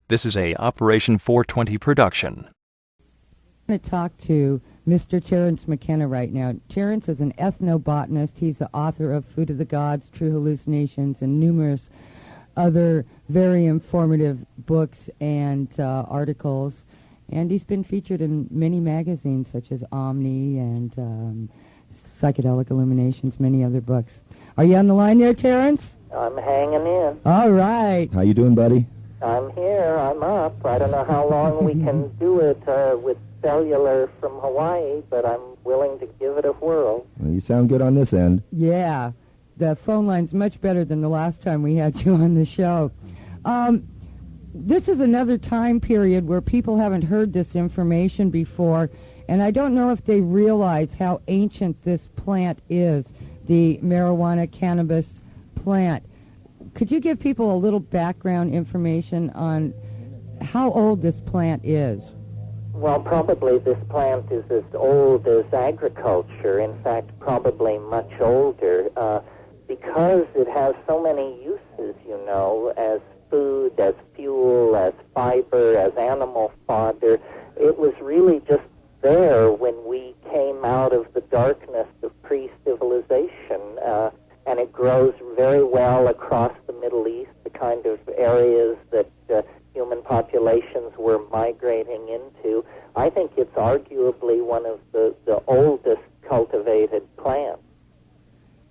This is a Operation 420 production. I'm going to talk to Mr. Terrence Mckenna right now. Terrence is an ethnobotanist. He's the author of Food of the Gods, True Hallucinations, and numerous other very informative books and articles. And he's been featured in many magazines such as Omni and Psychedelic Illuminations, many other books. Are you on the line there, Terrence? I'm hanging in. All right. How you doing, buddy? I'm here. I'm up. I don't know how long we can do it with cellular from Hawaii, but I'm willing to give it a whirl. Well, you sound good on this end. Yeah. The phone line's much better than the last time we had you on the show. This is another time period where people haven't heard this information before, and I don't know if they realize how ancient this plant is, the marijuana cannabis plant. Could you give people a little background information on how old this plant is? Well, probably this plant is as old as agriculture. In fact, probably much older, because it has so many uses, you know, as food, as fuel, as fiber, as animal fodder. It was really just there when we came out of the darkness of pre-civilization, and it grows very well across the Middle East, the kind of areas that human populations were migrating into. I think it's arguably one of the oldest cultivated plants.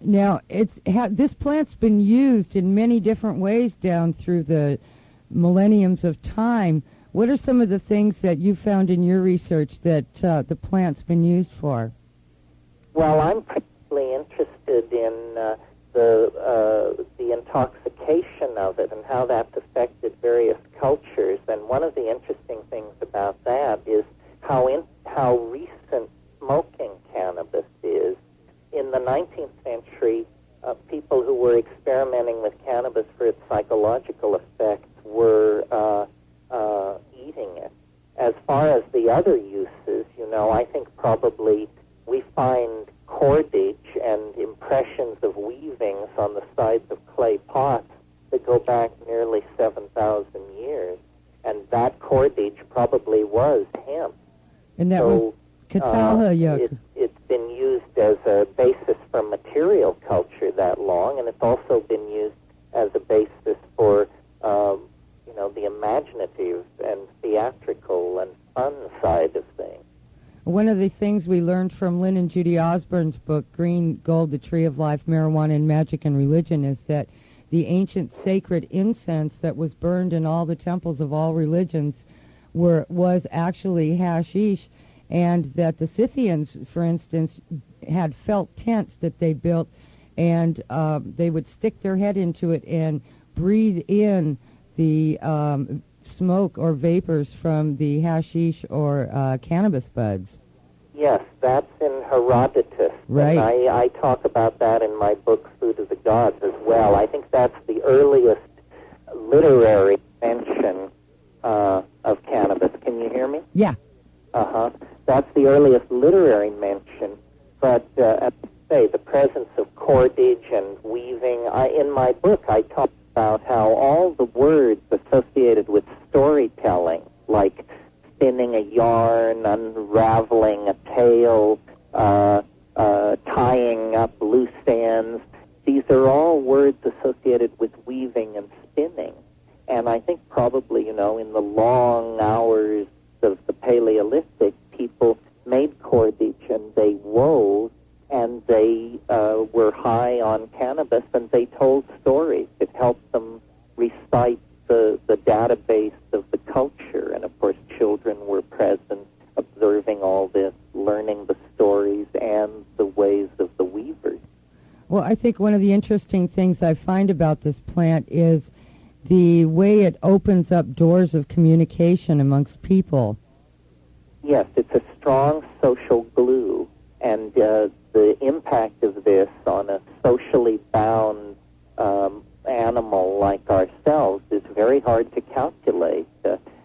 Now, this plant's been used in many different ways down through the millenniums of time. What are some of the things that you found in your research that the plant's been used for? Well, I'm particularly interested in the intoxication of it and how that's affected various cultures. And one of the interesting things about that is how recent smoking cannabis is. In the 19th century, people who were experimenting with cannabis for its psychological effects were eating it. As far as the other uses, you know, I think probably we find cordage and impressions of weavings on the sides of clay pots that go back nearly 7,000 years. And that cordage probably was hemp. And that was Catalha. It's been used as a basis for material culture that long, and it's also been used as a basis for, the imaginative and theatrical and fun side of things. One of the things we learned from Lynn and Judy Osborne's book, Green Gold, The Tree of Life, Marijuana and Magic and Religion, is that the ancient sacred incense that was burned in all the temples of all religions was actually hashish, and that the Scythians, for instance, had felt tents that they built, and they would stick their head into it and breathe in the smoke or vapors from the hashish or cannabis buds. Yes, that's in Herodotus. Right. And I talk about that in my book, Food of the Gods, as well. I think that's the earliest literary mention of cannabis. Can you hear me? Yeah. Uh-huh. That's the earliest literary mention. But, as I say, the presence of cordage and weaving. In my book, I talk about how all the words associated with storytelling, like spinning a yarn, unraveling a tale, tying up loose ends, these are all words associated with weaving and spinning. And I think probably, you know, in the long hours of the Paleolithic, people made cordage and they wove, and they were high on cannabis, and they told stories. It helped them recite the database of the culture, and of course children were present, observing all this, learning the stories and the ways of the weavers. Well, I think one of the interesting things I find about this plant is the way it opens up doors of communication amongst people. Yes, it's a strong social glue, and the impact of this on a socially bound animal like ourselves is very hard to calculate.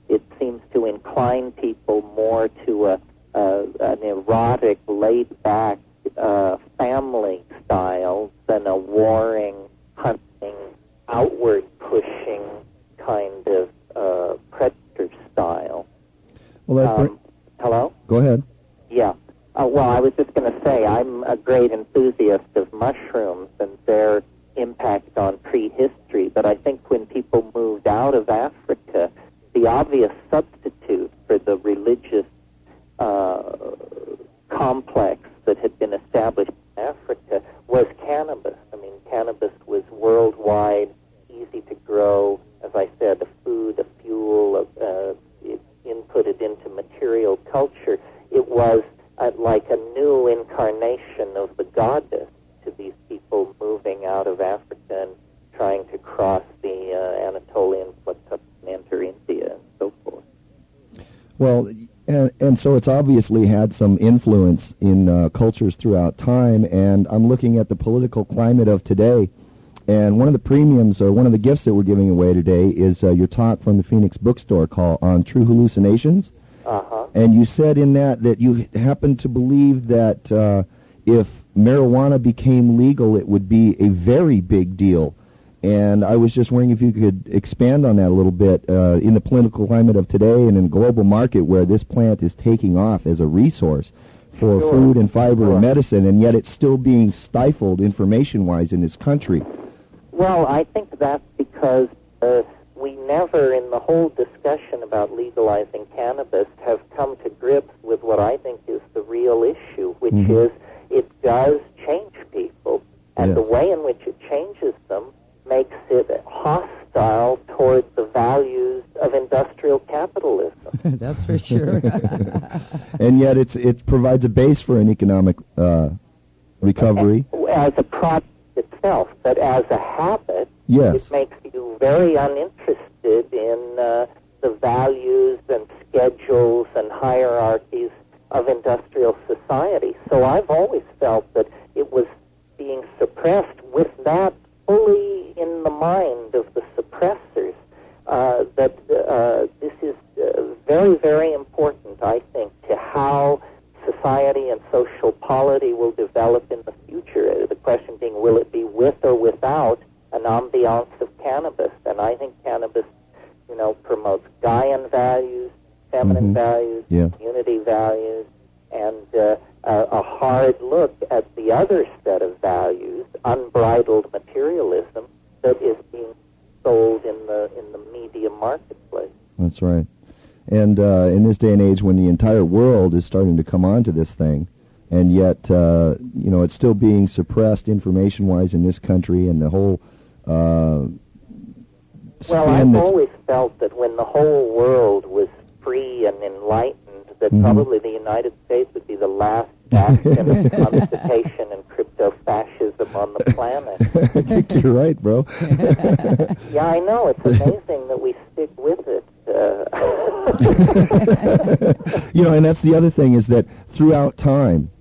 It seems to incline people more to an erotic, laid-back family style than a warring, hunting, outward-pushing kind of Hello? Go ahead. Yeah. Well, I was just going to say I'm a great enthusiast of mushrooms and their impact on prehistory, but I think when people moved out of Africa, the obvious substitute for the religious complex that had been established in Africa was cannabis. I mean, cannabis was worldwide, easy to grow, as I said, a food, a fuel, it inputted into material culture. It was like a new incarnation of the goddess to these people moving out of Africa and trying to cross the Anatolian plateau and enter India and so forth. Well, and so it's obviously had some influence in cultures throughout time, and I'm looking at the political climate of today, and one of the premiums, or one of the gifts that we're giving away today is your talk from the Phoenix Bookstore called On True Hallucinations. Uh-huh. And you said in that you happen to believe that if marijuana became legal, it would be a very big deal. And I was just wondering if you could expand on that a little bit in the political climate of today and in the global market where this plant is taking off as a resource for food and fiber and medicine, and yet it's still being stifled information-wise in this country. Well, I think that's because we never, in the whole discussion about legalizing cannabis, have come to grips with what I think is the real issue, which is it does change people, and the way in which it changes them makes it hostile toward the values of industrial capitalism. That's for sure. And yet it provides a base for an economic recovery. As a product itself, but as a habit, yes, it makes you very uninterested in the values and schedules and hierarchies of industrial society. So I've always felt that it was being suppressed with that fully in the mind of the suppressors, that this is very, very important, I think, to how society and social polity will develop in the future. The question being, will it be with or without an ambiance of cannabis? And I think cannabis, promotes Gaian values, feminine values, community values, and a hard look at the other set of values, unbridled materialism, that is being sold in the media marketplace. That's right. And in this day and age when the entire world is starting to come on to this thing, and yet, it's still being suppressed information-wise in this country, and the whole well, I've always felt that when the whole world was free and enlightened, that probably the United States would be the last bastion of emancipation and crypto-fascism on the planet. I think you're right, bro. Yeah, I know. It's amazing that we stick with it. And that's the other thing, is that throughout time,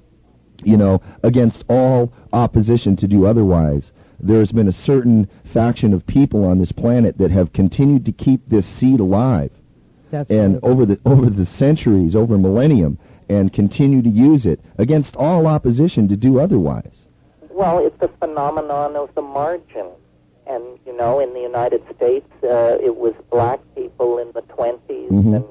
against all opposition to do otherwise, there's been a certain faction of people on this planet that have continued to keep this seed alive. That's and over the centuries, over millennium, and continue to use it against all opposition to do otherwise. Well, it's a phenomenon of the margin. And, in the United States, it was black people in the 20s and